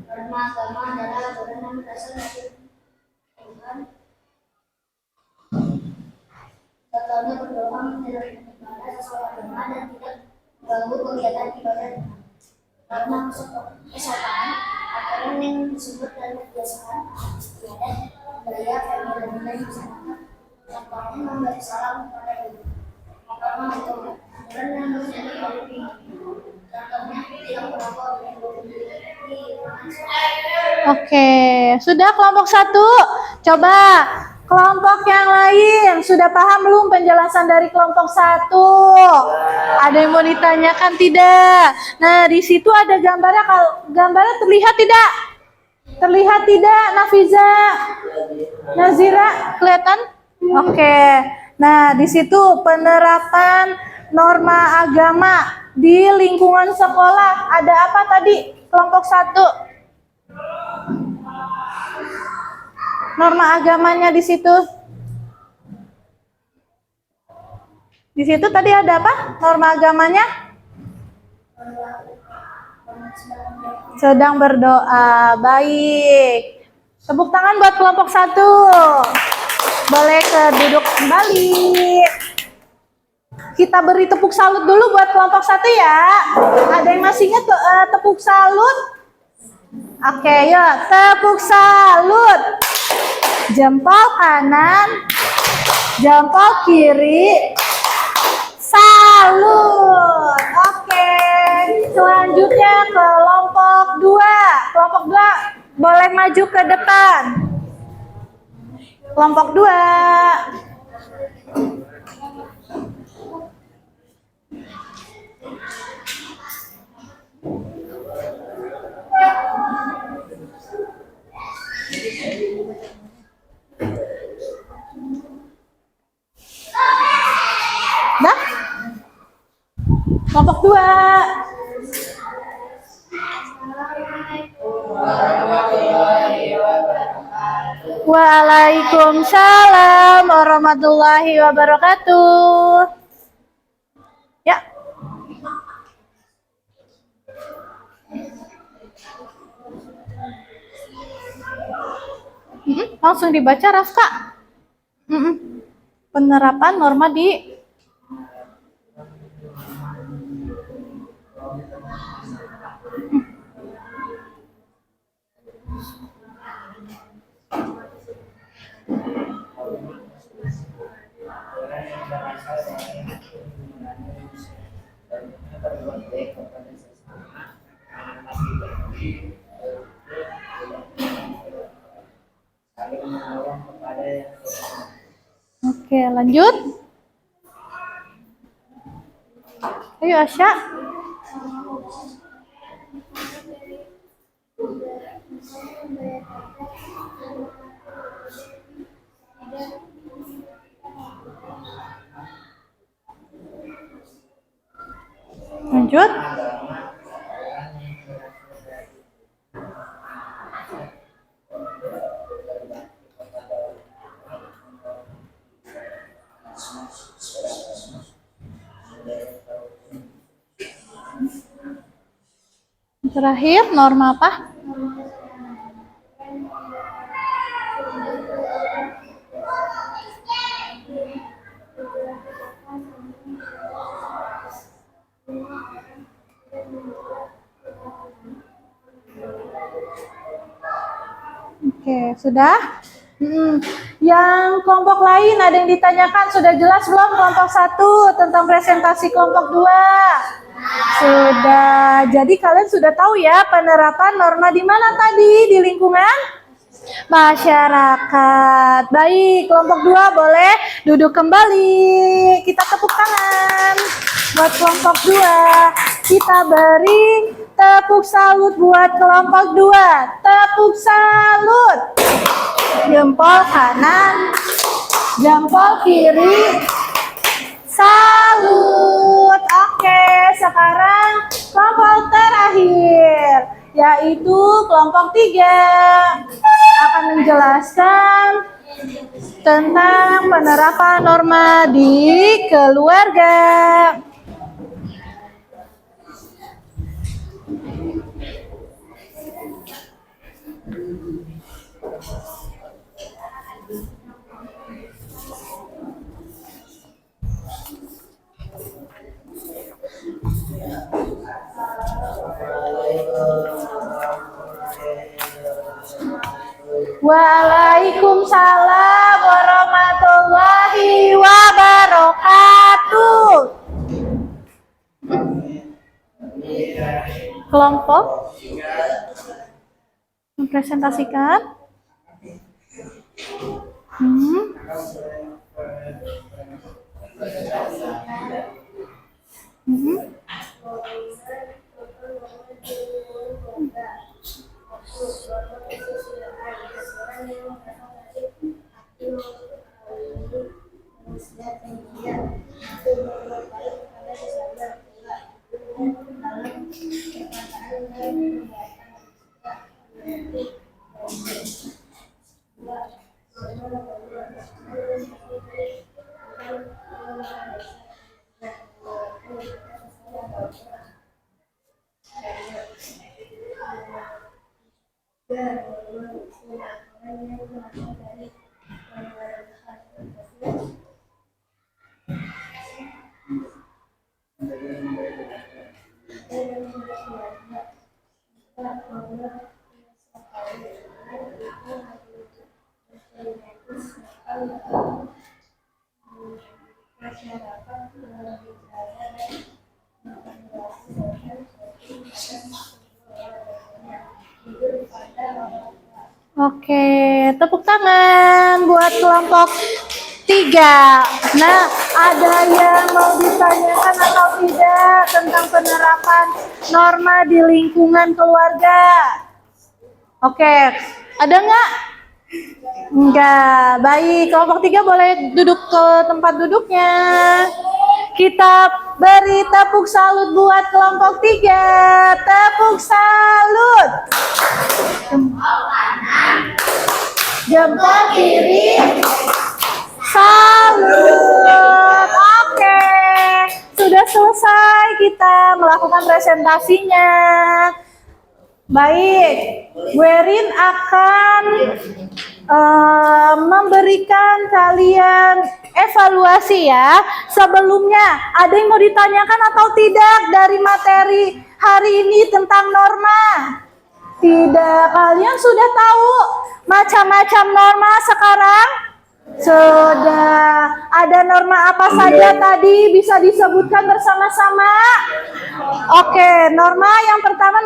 Norma agama adalah aturan yang berasal dari Tuhan. Contohnya berdoa menjalankan ibadah sesuai agama dan tidak mengganggu kegiatan ibadah. Norma kesopanan aturan yang disebut dalam kebiasaan ibadah budaya family dan masyarakat. Contohnya memberi salam kepada ibu. Norma agama aturan yang menjadi dari contohnya tidak merokok dan Oke, sudah kelompok 1. Coba kelompok yang lain sudah paham belum penjelasan dari kelompok 1? Ada yang mau ditanyakan tidak? Nah, di situ ada gambarnya. Kalau gambarnya terlihat tidak? Terlihat tidak, Nafiza? Nazira, kelihatan? Oke. Nah, di situ penerapan norma agama di lingkungan sekolah. Ada apa tadi? Kelompok 1. Norma agamanya di situ. Di situ tadi ada apa? Norma agamanya? Sedang berdoa. Baik. Tepuk tangan buat kelompok 1. Boleh ke duduk kembali. Kita beri tepuk salut dulu buat kelompok 1 ya. Ada yang masih ingat tepuk salut? Oke, yuk tepuk salut. Jempol kanan, jempol kiri, salut. Oke, selanjutnya kelompok 2. Kelompok 2 boleh maju ke depan. Kelompok 2. Dah? Kelompok 2. Waalaikumsalam warahmatullahi wabarakatuh. Ya. Langsung dibaca, Rafka. Penerapan norma di Oke, lanjut. Ayo Asya. Lanjut. Terakhir, norma apa? Oke, sudah? Yang kelompok lain ada yang ditanyakan, sudah jelas belum kelompok 1 tentang presentasi kelompok 2? Sudah. Jadi kalian sudah tahu ya penerapan norma di mana tadi? Di lingkungan masyarakat. Baik, kelompok 2 boleh duduk kembali. Kita tepuk tangan buat kelompok 2. Kita beri tepuk salut buat kelompok 2. Tepuk salut. Jempol kanan, jempol kiri. Salut. Oke, sekarang kelompok terakhir, yaitu kelompok 3 akan menjelaskan tentang penerapan norma di keluarga. Waalaikumsalam warahmatullahi wabarakatuh. Kelompok mempresentasikan. Oke, tepuk tangan buat kelompok 3. Nah, ada yang mau ditanyakan atau tidak tentang penerapan norma di lingkungan keluarga? Oke, ada nggak? Enggak. Baik, kelompok 3 boleh duduk ke tempat duduknya. Kita beri tepuk salut buat kelompok 3. Tepuk salut. Jempol kanan, jempol kiri. Salut. Oke, sudah selesai kita melakukan presentasinya. Baik, Werin akan memberikan kalian evaluasi ya. Sebelumnya, ada yang mau ditanyakan atau tidak dari materi hari ini tentang norma? Tidak, kalian sudah tahu macam-macam norma sekarang? Sudah. Ada norma apa saja tadi? Bisa disebutkan bersama-sama? Oke, norma yang pertama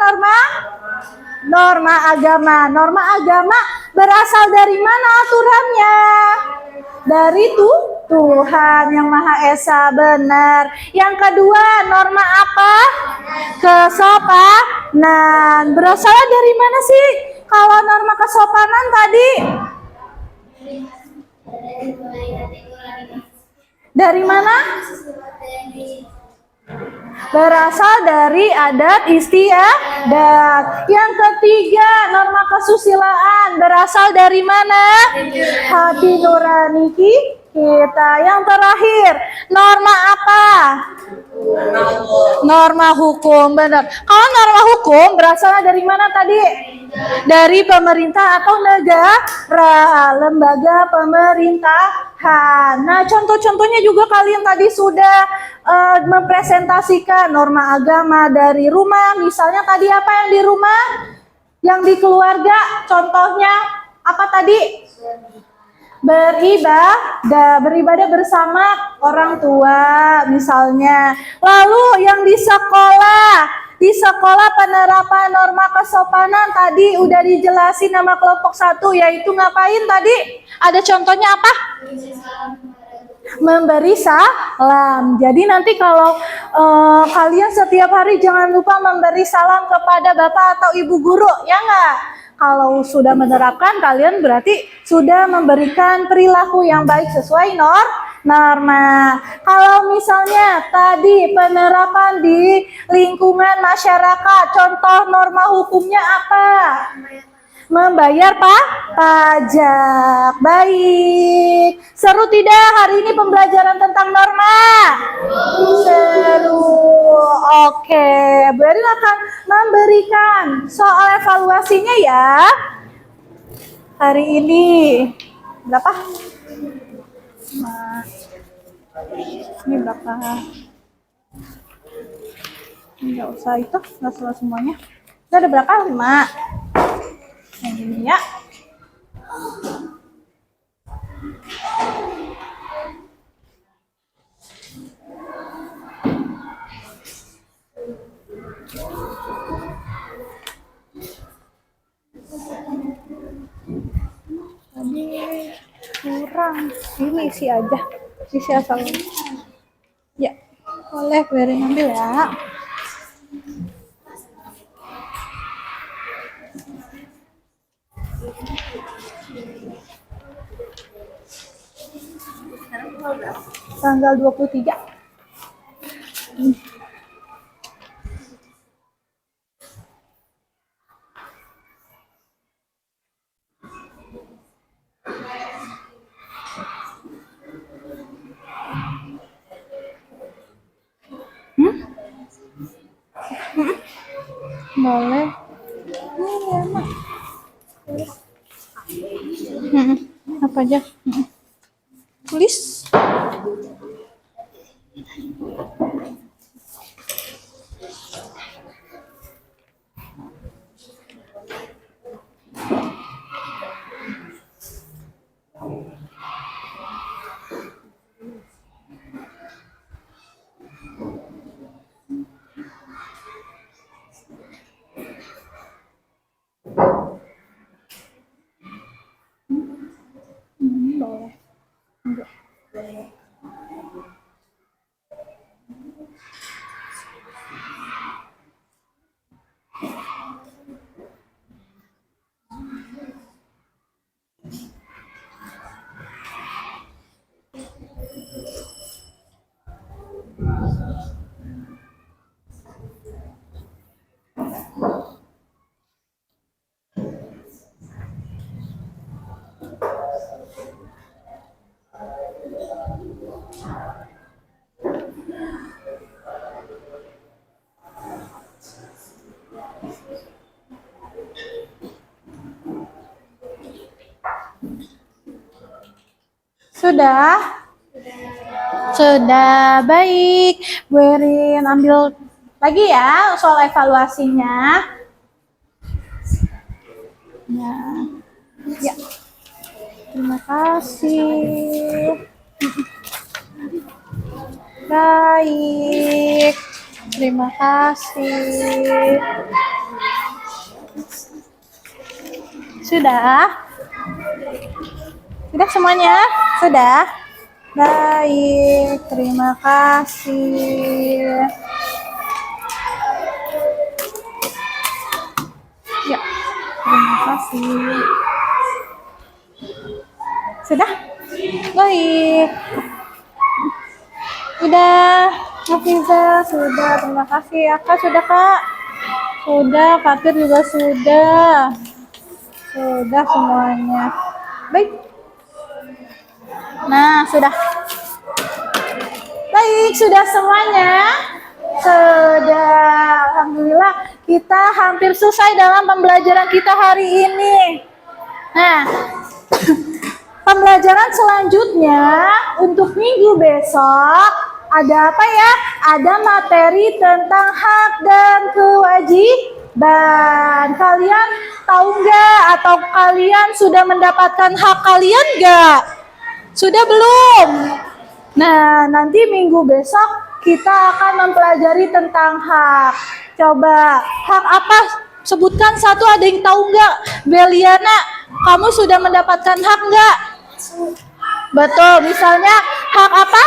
norma agama. Norma agama berasal dari mana aturannya? Dari Tuhan yang Maha Esa, benar. Yang kedua, norma apa? Kesopanan. Berasalnya dari mana sih? Kalau norma kesopanan tadi? Dari mana? Berasal dari adat istiadat. Yang ketiga, norma kesusilaan berasal dari mana? Hati nurani kita. Yang terakhir, norma apa? Norma hukum, benar. Kalau norma hukum berasal dari mana tadi? Dari pemerintah atau negara, lembaga pemerintahan. Nah, contoh-contohnya juga kalian tadi sudah mempresentasikan norma agama dari rumah. Misalnya tadi apa yang di rumah? Yang di keluarga, contohnya apa tadi? Beribadah bersama orang tua misalnya. Lalu yang di sekolah penerapan norma kesopanan tadi udah dijelasin nama kelompok 1, yaitu ngapain tadi? Ada contohnya apa? Memberi salam. Jadi nanti kalau kalian setiap hari jangan lupa memberi salam kepada bapak atau ibu guru, ya nggak? Kalau sudah menerapkan, kalian berarti sudah memberikan perilaku yang baik sesuai norma. Kalau misalnya tadi penerapan di lingkungan masyarakat, contoh norma hukumnya apa? Membayar pajak. Baik. Seru tidak hari ini pembelajaran tentang norma? Seru. Oke. Bu Erin akan memberikan soal evaluasinya ya. Hari ini berapa? Nah, ini berapa? Enggak usah itu, enggak salah semuanya. Itu ada berapa? 5. Yang ini ya. Tadi kurang. Ini isi aja. Isi asal. Ya, boleh biarin ambil ya. Tanggal 23. Boleh. Apa aja? Tulis. Boleh. Enggak. Sudah? Sudah, baik. Bu Erin ambil lagi ya soal evaluasinya. Ya. Ya. Terima kasih. Baik. Terima kasih. Sudah? Sudah semuanya? Sudah? Baik, terima kasih. Ya, terima kasih. Sudah? Baik. Udah. Hafiza sudah, terima kasih. Kak sudah Kak. Sudah, Fatir juga sudah. Sudah semuanya. Baik. Nah, sudah. Baik, sudah semuanya. Sudah. Alhamdulillah, kita hampir selesai dalam pembelajaran kita hari ini. Nah, pembelajaran selanjutnya untuk minggu besok ada apa ya? Ada materi tentang hak dan kewajiban. Kalian tahu nggak atau kalian sudah mendapatkan hak kalian nggak? Sudah belum? Nah, nanti minggu besok kita akan mempelajari tentang hak. Coba, hak apa? Sebutkan satu, ada yang tahu nggak? Beliana, kamu sudah mendapatkan hak nggak? Betul, misalnya hak apa?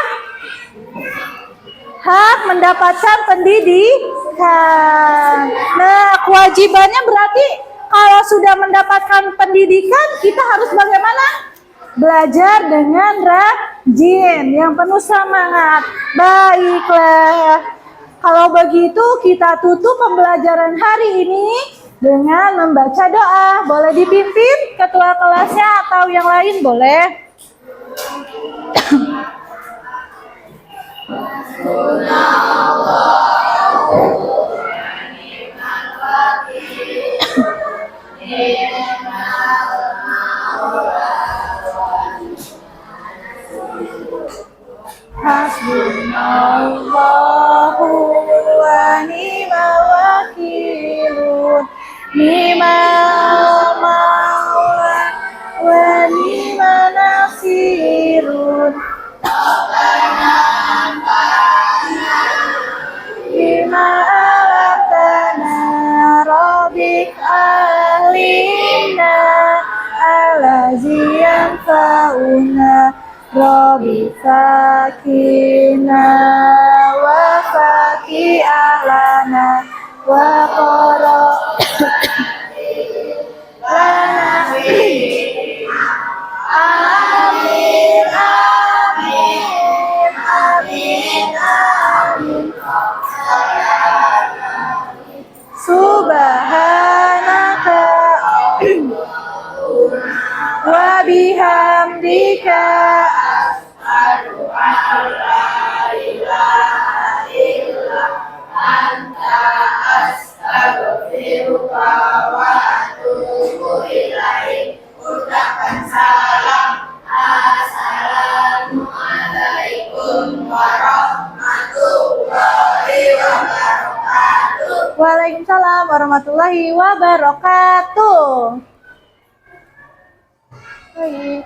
Hak mendapatkan pendidikan. Nah, kewajibannya berarti kalau sudah mendapatkan pendidikan, kita harus bagaimana? Belajar dengan rajin, yang penuh semangat. Baiklah, kalau begitu kita tutup pembelajaran hari ini dengan membaca doa. Boleh dipimpin ketua kelasnya atau yang lain boleh. Hasbunallahu wa ni'mal wakilun, ni'mal maula wa ni'mal nasirun. Bima alatana rabbik ahlina alaziyan fauna Rabbi fakina wa faki alana wa qara lana amin amin amin amin subhanaka wa bihamdika Waalaikumsalam warahmatullahi wabarakatuh. Baik.